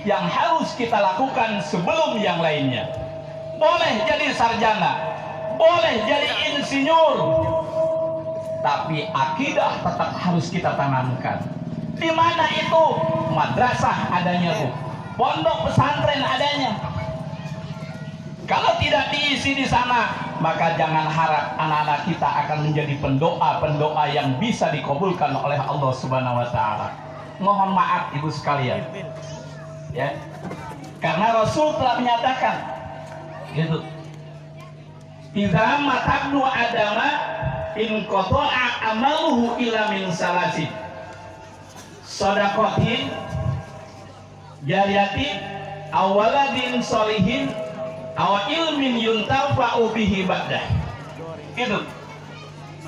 yang harus kita lakukan sebelum yang lainnya. Boleh jadi sarjana, boleh jadi insinyur, tapi akidah tetap harus kita tanamkan. Di mana itu? Madrasah adanya, Bu. Pondok pesantren adanya. Kalau tidak diisi di sana, maka jangan harap anak-anak kita akan menjadi pendoa-pendoa yang bisa dikabulkan oleh Allah Subhanahu wa taala. Mohon maaf Ibu sekalian. Ya. Karena Rasul telah menyatakan gitu. Idza matabnu adama in qata'a amaluhu ila min salasin. Shadaqatin jariyatin aw waladin sholihin aw ilmin yuntafa'u bihi ba'dah. Itu.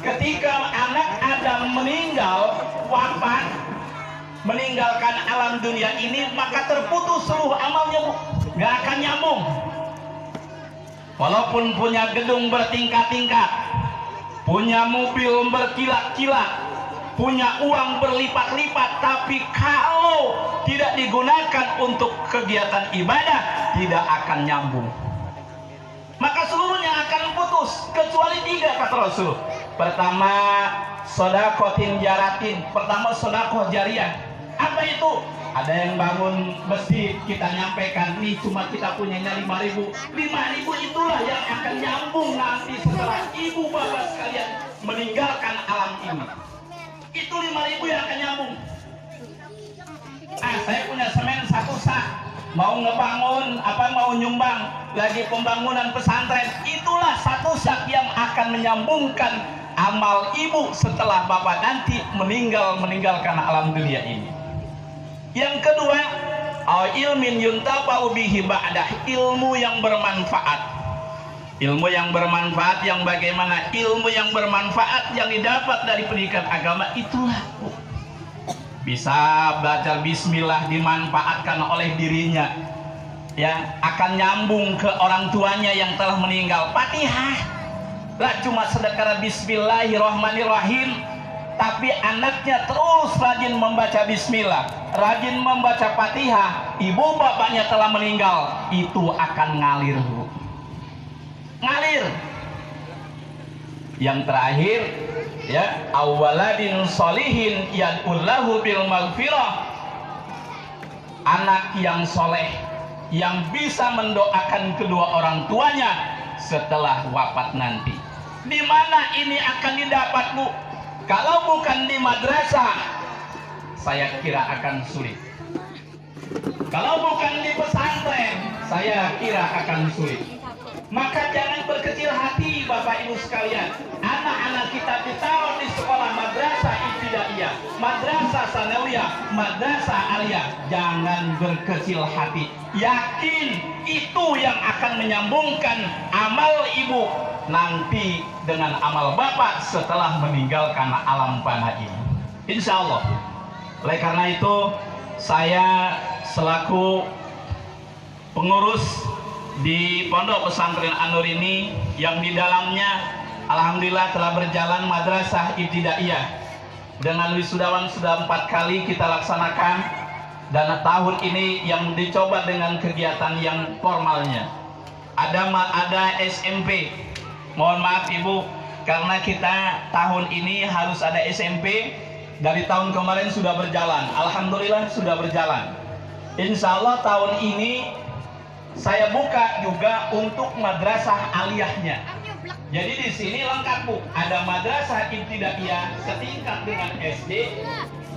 Ketika anak Adam meninggal, wafat, meninggalkan alam dunia ini, maka terputus seluruh amalnya, Bu. Nggak akan nyambung. Walaupun punya gedung bertingkat-tingkat, punya mobil berkilat-kilat, punya uang berlipat-lipat, tapi kalau tidak digunakan untuk kegiatan ibadah, tidak akan nyambung. Maka seluruhnya akan putus, kecuali 3 kata Rasul. Pertama, shadaqatin jaratin. Pertama, shadaqah jariyah. Apa itu? Ada yang bangun masjid, kita nyampaikan, nih cuma kita punyanya 5.000. 5.000 itulah yang akan nyambung nanti setelah ibu bapak sekalian meninggalkan alam ini. Itu 5.000 yang akan nyambung. Saya punya semen 1 sak, mau ngebangun mau nyumbang lagi pembangunan pesantren, itulah 1 sak yang akan menyambungkan amal ibu setelah bapak nanti meninggalkan alam dunia ini. Yang kedua, ilmin yuntafa'u bihi ba'dah, ilmu yang bermanfaat. Ilmu yang bermanfaat yang bagaimana? Ilmu yang bermanfaat yang didapat dari pendidikan agama itulah bisa belajar bismillah, dimanfaatkan oleh dirinya, ya, akan nyambung ke orang tuanya yang telah meninggal. Fatihah lah cuma sedekah bismillahirrahmanirrahim, tapi anaknya terus rajin membaca bismillah, rajin membaca Fatihah, ibu bapaknya telah meninggal, itu akan ngalir, Bu. Ngalir. Yang terakhir, ya, awaladin sholihin yad'ullahu bil maghfirah. Anak yang soleh yang bisa mendoakan kedua orang tuanya setelah wafat nanti. Di mana ini akan didapat, Bu? Kalau bukan di madrasah, saya kira akan sulit. Kalau bukan di pesantren, saya kira akan sulit. Maka jangan berkecil hati Bapak Ibu sekalian. Anak-anak kita ditaruh di sekolah madrasah ibtidaiyah, madrasah sanawiyah, madrasah aliyah. Jangan berkecil hati. Yakin itu yang akan menyambungkan amal ibu nanti dengan amal bapak setelah meninggalkan alam fana ini. Insya Allah. Oleh karena itu, saya selaku pengurus di Pondok Pesantren An-Nur ini, yang di dalamnya alhamdulillah telah berjalan madrasah ibtidaiyah dengan wisudawan sudah 4 kali kita laksanakan, dan tahun ini yang dicoba dengan kegiatan yang formalnya. Ada SMP. Mohon maaf Ibu, karena kita tahun ini harus ada SMP. Dari tahun kemarin sudah berjalan, alhamdulillah sudah berjalan. Insya Allah tahun ini saya buka juga untuk madrasah aliyahnya. Jadi di sini lengkap, Bu. Ada madrasah ibtidaiyah setingkat dengan SD,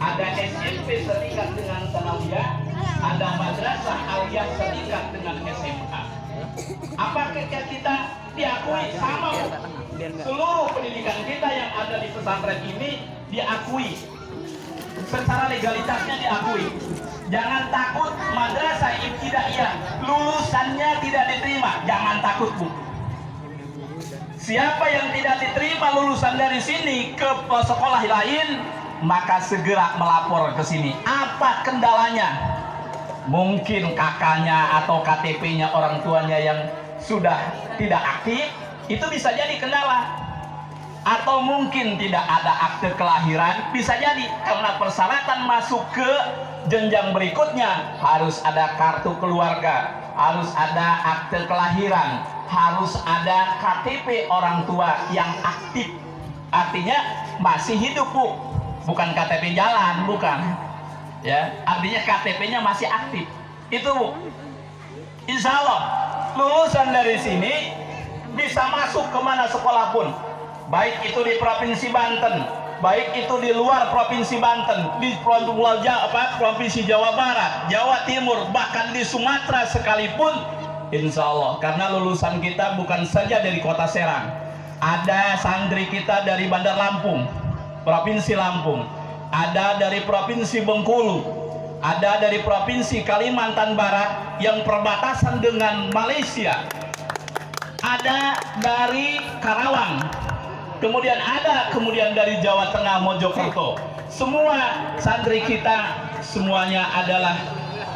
ada SMP setingkat dengan sanawiyah, ada madrasah aliyah setingkat dengan SMA. Apakah kita diakui sama, Bu? Seluruh pendidikan kita yang ada di pesantren ini diakui, secara legalitasnya diakui. Jangan takut madrasah ibtidaiyah lulusannya tidak diterima, jangan takut, Bu. Siapa yang tidak diterima lulusan dari sini ke sekolah lain, maka segera melapor ke sini. Apa kendalanya? Mungkin kakaknya atau KTP-nya orang tuanya yang sudah tidak aktif, itu bisa jadi kendala. atau mungkin tidak ada akte kelahiran, bisa jadi karena persyaratan masuk ke jenjang berikutnya harus ada kartu keluarga, harus ada akte kelahiran, harus ada KTP orang tua yang aktif, artinya masih hidup Bu, bukan KTP jalan, bukan ya, artinya KTP-nya masih aktif itu Bu. Insya Allah lulusan dari sini bisa masuk kemana sekolah pun, baik itu di Provinsi Banten, baik itu di luar Provinsi Banten, di Provinsi Jawa Barat, Jawa Timur, bahkan di Sumatera sekalipun, insya Allah. Karena lulusan kita bukan saja dari kota Serang, ada santri kita dari Bandar Lampung, Provinsi Lampung, ada dari Provinsi Bengkulu, ada dari Provinsi Kalimantan Barat yang perbatasan dengan Malaysia, ada dari Karawang, kemudian dari Jawa Tengah, Mojokerto. Semua santri kita semuanya adalah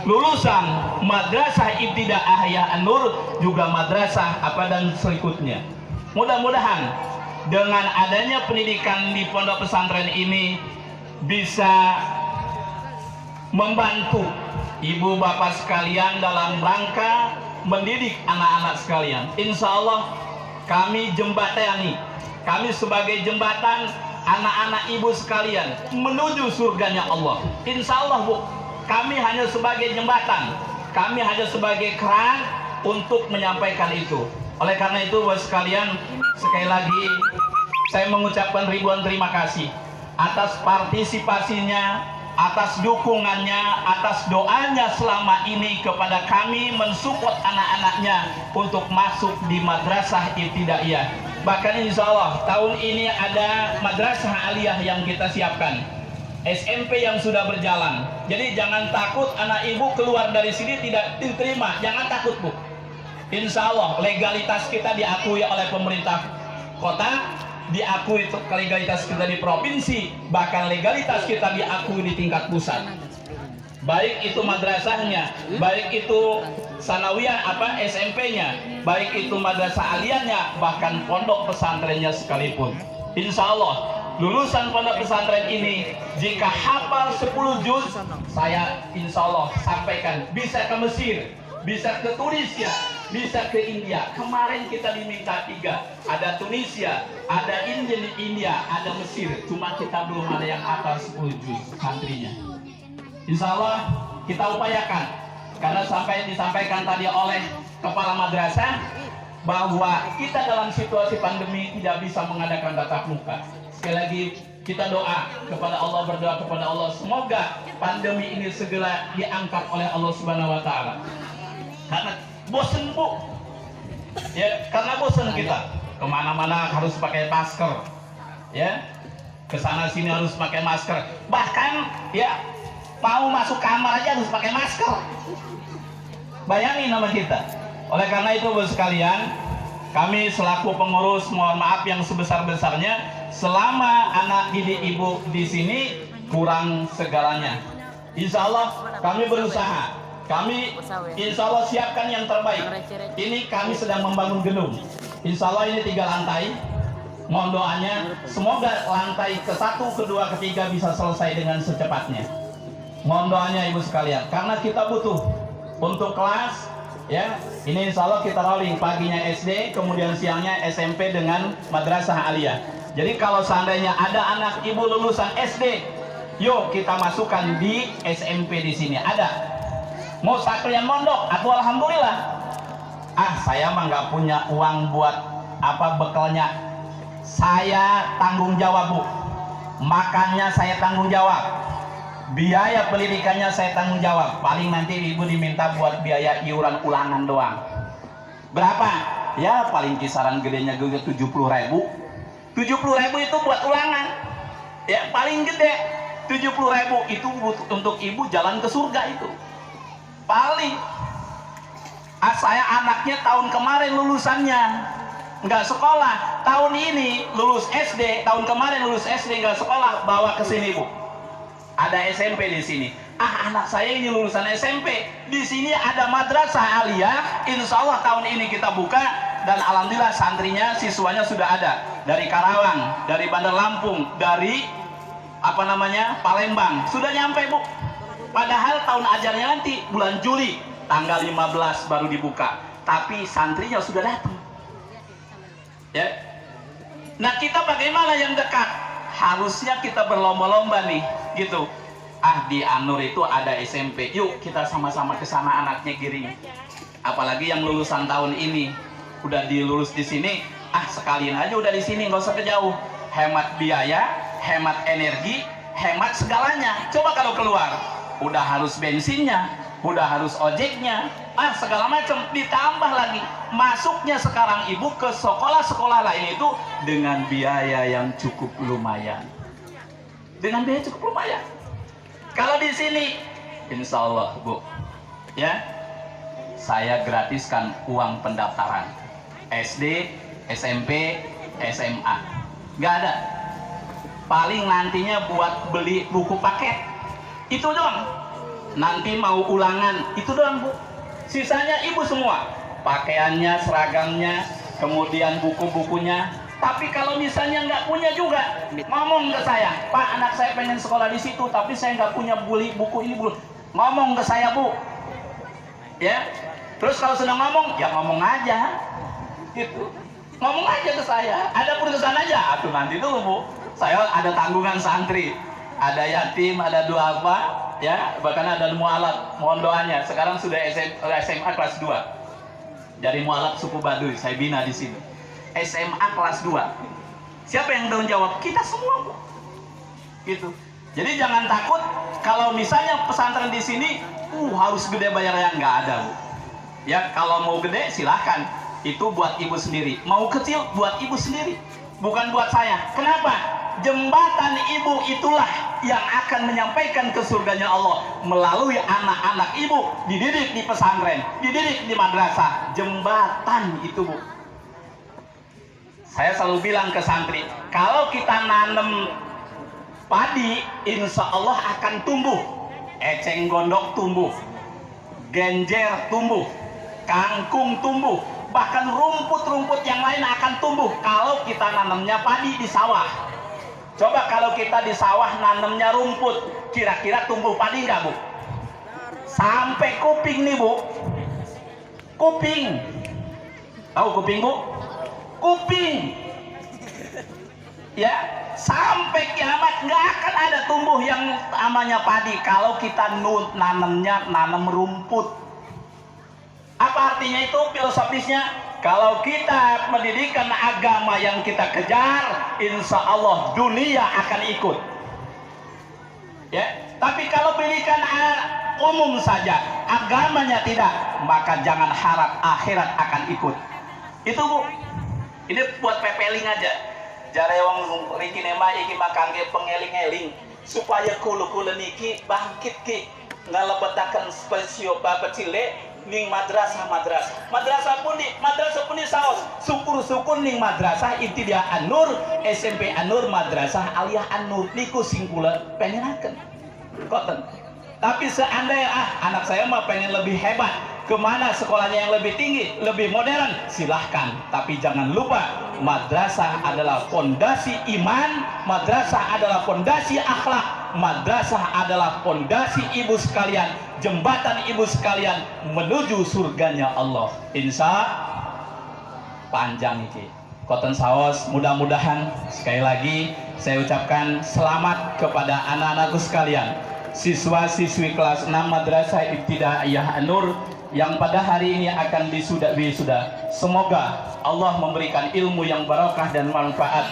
lulusan Madrasah Ibtidaiyah Ya An-Nur, juga madrasah dan berikutnya. Mudah-mudahan dengan adanya pendidikan di pondok pesantren ini bisa membantu ibu bapak sekalian dalam rangka mendidik anak-anak sekalian. Insya Allah kami jembatani, kami sebagai jembatan anak-anak ibu sekalian menuju surganya Allah. Insya Allah Bu, kami hanya sebagai jembatan, kami hanya sebagai keran untuk menyampaikan itu. Oleh karena itu Bu sekalian, sekali lagi saya mengucapkan ribuan terima kasih atas partisipasinya, atas dukungannya, atas doanya selama ini kepada kami mensupport anak-anaknya untuk masuk di Madrasah Ibtidaiyah. Bahkan insya Allah tahun ini ada Madrasah Aliyah yang kita siapkan, SMP yang sudah berjalan. Jadi jangan takut anak ibu keluar dari sini tidak diterima, jangan takut Bu. Insya Allah legalitas kita diakui oleh pemerintah kota, diakui legalitas kita di provinsi, bahkan legalitas kita diakui di tingkat pusat. Baik itu madrasahnya, baik itu sanawiyah SMP-nya, baik itu madrasah aliyahnya, bahkan pondok pesantrennya sekalipun. Insya Allah lulusan pondok pesantren ini jika hafal 10 juz, saya insya Allah sampaikan bisa ke Mesir, bisa ke Tunisia, bisa ke India. Kemarin kita diminta 3, ada Tunisia, ada India, ada Mesir. Cuma kita belum ada yang hafal 10 juz santrinya. Insya Allah kita upayakan, karena sampai disampaikan tadi oleh kepala madrasah bahwa kita dalam situasi pandemi tidak bisa mengadakan tatap muka. Sekali lagi kita doa kepada Allah, berdoa kepada Allah semoga pandemi ini segera diangkat oleh Allah Subhanahu wa taala. Karena bosen Bu, ya, karena bosen kita kemana-mana harus pakai masker, ya, kesana sini harus pakai masker, bahkan ya mau masuk kamar aja harus pakai masker. Bayangin nama kita. Oleh karena itu Bu sekalian, kami selaku pengurus mohon maaf yang sebesar-besarnya selama anak didik ibu di sini kurang segalanya. Insya Allah kami berusaha. Kami insya Allah siapkan yang terbaik. Ini kami sedang membangun gedung. Insya Allah ini 3 lantai. Mohon doanya semoga lantai ke-1, ke-2, ke-3 bisa selesai dengan secepatnya. Mohon doanya ibu sekalian, karena kita butuh untuk kelas, ya. Ini insya Allah kita rolling, paginya SD, kemudian siangnya SMP dengan Madrasah Aliyah. Jadi kalau seandainya ada anak ibu lulusan SD, yuk kita masukkan di SMP di sini. Ada. Mau sekalian mondok, atau alhamdulillah. Saya mah nggak punya uang buat bekalnya. Saya tanggung jawab Bu. Makannya saya tanggung jawab. Biaya pendidikannya saya tanggung jawab. Paling nanti ibu diminta buat biaya iuran ulangan doang. Berapa? Ya paling kisaran gedenya 70.000. 70.000 itu buat ulangan. Ya paling gede 70.000 itu untuk ibu jalan ke surga itu. Paling. Saya anaknya tahun kemarin lulusannya nggak sekolah, tahun ini lulus SD, tahun kemarin lulus SD nggak sekolah, bawa ke sini Bu. Ada SMP di sini. Anak saya ini lulusan SMP. Di sini ada Madrasah Aliyah. Insya Allah tahun ini kita buka dan alhamdulillah santrinya, siswanya sudah ada. dari Karawang, dari Bandar Lampung, dari Palembang, sudah nyampe Bu. Padahal tahun ajarnya nanti bulan Juli, tanggal 15 baru dibuka, tapi santrinya sudah datang. Ya. Nah, kita bagaimana yang dekat? Harusnya kita berlomba-lomba nih, gitu. Di Anur itu ada SMP, yuk kita sama-sama ke sana, anaknya Giring. Apalagi yang lulusan tahun ini, udah dilulus di sini, sekalian aja udah di sini, nggak usah ke jauh. Hemat biaya, hemat energi, hemat segalanya. Coba kalau keluar, udah harus bensinnya, udah harus ojeknya, segala macam, ditambah lagi masuknya sekarang ibu ke sekolah-sekolah lain itu dengan biaya yang cukup lumayan. Dengan biaya cukup lumayan. Kalau di sini, insya Allah Bu, ya, saya gratiskan uang pendaftaran SD, SMP, SMA, nggak ada. Paling nantinya buat beli buku paket, itu doang. Nanti mau ulangan, itu doang Bu. Sisanya ibu semua, pakaiannya, seragamnya, kemudian buku-bukunya. Tapi kalau misalnya nggak punya juga, ngomong ke saya, Pak, anak saya pengen sekolah di situ, tapi saya nggak punya beli buku ini Bu. Ngomong ke saya Bu, ya. Terus kalau sudah ngomong, ya ngomong aja, gitu. Ngomong aja ke saya. Ada perusahaan aja, nanti dulu Bu. Saya ada tanggungan santri, ada yatim, ada duafa, ya, bahkan ada mualaf. Mohon doanya. Sekarang sudah SMA kelas 2. Dari mualaf suku Baduy, saya bina di sini. SMA kelas 2. Siapa yang tanggung jawab? Kita semua Bu. Gitu. Jadi jangan takut kalau misalnya pesantren di sini harus gede bayarnya, nggak ada Bu. Ya, kalau mau gede silahkan. Itu buat ibu sendiri. Mau kecil buat ibu sendiri. Bukan buat saya. Kenapa? Jembatan ibu itulah yang akan menyampaikan ke surganya Allah melalui anak-anak ibu dididik di pesantren, dididik di madrasah. Jembatan itu Bu. Saya selalu bilang ke santri, kalau kita nanam padi, insya Allah akan tumbuh. Eceng gondok tumbuh, genjer tumbuh, kangkung tumbuh, bahkan rumput-rumput yang lain akan tumbuh kalau kita nanamnya padi di sawah. Coba kalau kita di sawah nanamnya rumput, kira-kira tumbuh padi nggak Bu? Sampai kuping nih Bu. Kuping. Tahu kuping Bu? Kuping, ya, sampai kiamat nggak akan ada tumbuh yang namanya padi kalau kita nanam rumput. Apa artinya itu filosofisnya? Kalau kita pendidikan agama yang kita kejar, insya Allah dunia akan ikut. Ya, tapi kalau pendidikan umum saja, agamanya tidak, maka jangan harap akhirat akan ikut. Itu Bu. Ini buat pepeling aja. Jare wong riki nema iki makangge pengeling-eling supaya kula-kula niki bangkit ki ngalebetaken spesio bapak cile ning madrasah. Madrasah pun di saos. Syukur-syukur ning madrasah Ibtidaiyah An-Nur, SMP An-Nur, Madrasah Aliyah An-Nur niku sing kula pengenaken. Koten. Tapi seandainya anak saya mah pengen lebih hebat, kemana sekolahnya yang lebih tinggi, lebih modern, silahkan. Tapi jangan lupa, madrasah adalah fondasi iman, madrasah adalah fondasi akhlak, madrasah adalah fondasi ibu sekalian, jembatan ibu sekalian menuju surganya Allah. Insya panjang ini. Koten saos, mudah-mudahan sekali lagi saya ucapkan selamat kepada anak-anakku sekalian, siswa-siswi kelas 6 Madrasah Ibtidaiyah An-Nur yang pada hari ini akan wisuda. Semoga Allah memberikan ilmu yang barokah dan manfaat.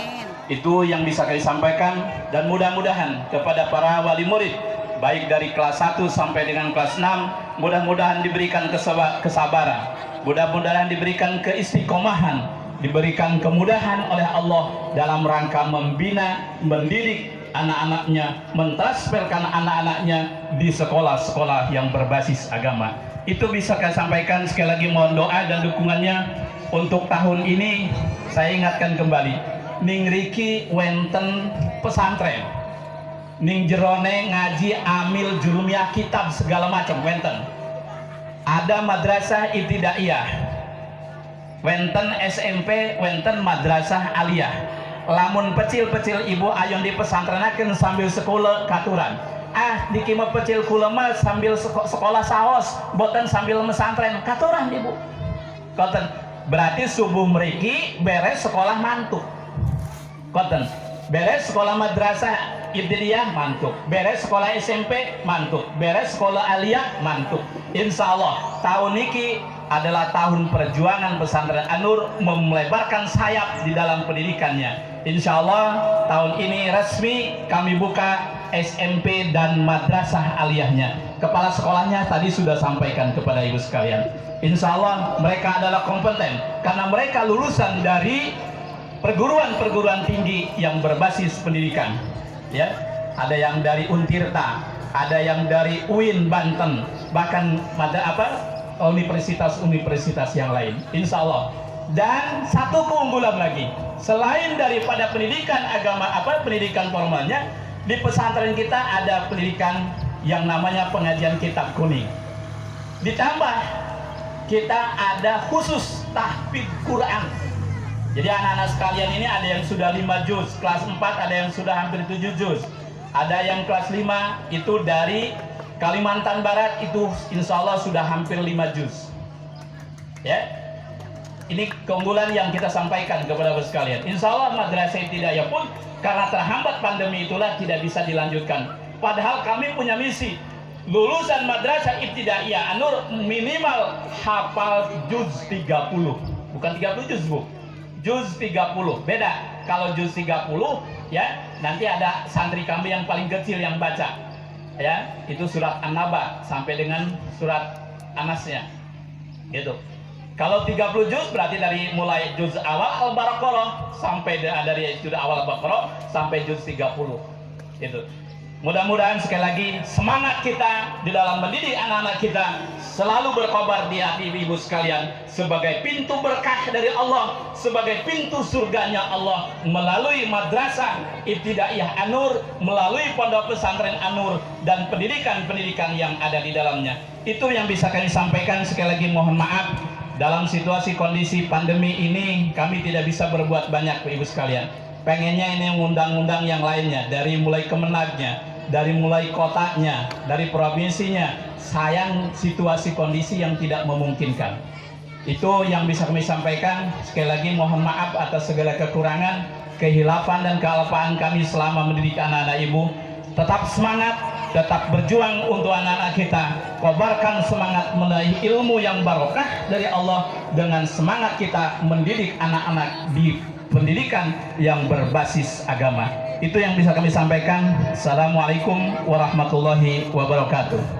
Itu yang bisa kami sampaikan, dan mudah-mudahan kepada para wali murid baik dari kelas 1 sampai dengan kelas 6, mudah-mudahan diberikan kesabaran, mudah-mudahan diberikan keistiqomahan, diberikan kemudahan oleh Allah dalam rangka membina, mendidik anak-anaknya, mentransferkan anak-anaknya di sekolah-sekolah yang berbasis agama. Itu bisa saya sampaikan. Sekali lagi mohon doa dan dukungannya untuk tahun ini. Saya ingatkan kembali, ning riki wenten pesantren, ning jerone ngaji amil jurumiyah kitab segala macam wenten. Ada madrasah ibtidaiyah, wenten SMP, wenten madrasah aliyah. lamun pecil-pecil ibu ayon di pesantrenakeun sambil sekolah katuran. Dikima pecil kula mah sambil sekolah saos, boten sambil mesantren katuran ibu. Koten berarti subuh mriki beres sekolah mantuk. Koten beres sekolah madrasah ibtidaiyah mantuk, beres sekolah SMP mantuk, beres sekolah aliyah mantuk. Insya Allah tahun ini adalah tahun perjuangan pesantren An-Nur melebarkan sayap di dalam pendidikannya. Insya Allah tahun ini resmi kami buka SMP dan madrasah aliyahnya. Kepala sekolahnya tadi sudah sampaikan kepada ibu sekalian. Insya Allah mereka adalah kompeten karena mereka lulusan dari perguruan-perguruan tinggi yang berbasis pendidikan. Ya, ada yang dari Untirta, ada yang dari UIN Banten, bahkan universitas-universitas yang lain. Insya Allah. Dan satu keunggulan lagi, selain daripada pendidikan agama pendidikan formalnya, di pesantren kita ada pendidikan yang namanya pengajian kitab kuning. Ditambah kita ada khusus tahfidz Quran. Jadi anak-anak sekalian ini ada yang sudah 5 juz, kelas 4 ada yang sudah hampir 7 juz. Ada yang kelas 5 itu dari Kalimantan Barat itu insya Allah sudah hampir 5 juz. Ya. Ini keunggulan yang kita sampaikan kepada Bapak sekalian. Insya Allah madrasah ibtidaiyah pun karena terhambat pandemi itulah tidak bisa dilanjutkan. Padahal kami punya misi lulusan madrasah ibtidaiyah An-Nur minimal hafal juz 30. Bukan 30 juz, Bu. Juz 30. Beda. Kalau juz 30 ya, nanti ada santri kami yang paling kecil yang baca. Ya, itu surat An-Naba sampai dengan surat Anasnya. Gitu. Kalau 30 juz berarti dari mulai juz awal Al-Baqarah sampai dari juz awal Al-Baqarah sampai juz 30. Itu. Mudah-mudahan sekali lagi semangat kita di dalam mendidik anak-anak kita selalu berkobar di hati ibu sekalian sebagai pintu berkah dari Allah, sebagai pintu surganya Allah melalui madrasah ibtidaiyah An-Nur, melalui pondok pesantren An-Nur dan pendidikan-pendidikan yang ada di dalamnya. Itu yang bisa kami sampaikan. Sekali lagi mohon maaf. Dalam situasi kondisi pandemi ini kami tidak bisa berbuat banyak ibu sekalian. Pengennya ini undang-undang yang lainnya, dari mulai Kemenagnya, dari mulai kotanya, dari provinsinya. Sayang situasi kondisi yang tidak memungkinkan. Itu yang bisa kami sampaikan. Sekali lagi mohon maaf atas segala kekurangan, kehilafan dan kealpaan kami selama mendidik anak-anak ibu. Tetap semangat, tetap berjuang untuk anak-anak kita. Kobarkan semangat meraih ilmu yang barokah dari Allah dengan semangat kita mendidik anak-anak di pendidikan yang berbasis agama. Itu yang bisa kami sampaikan. Assalamualaikum warahmatullahi wabarakatuh.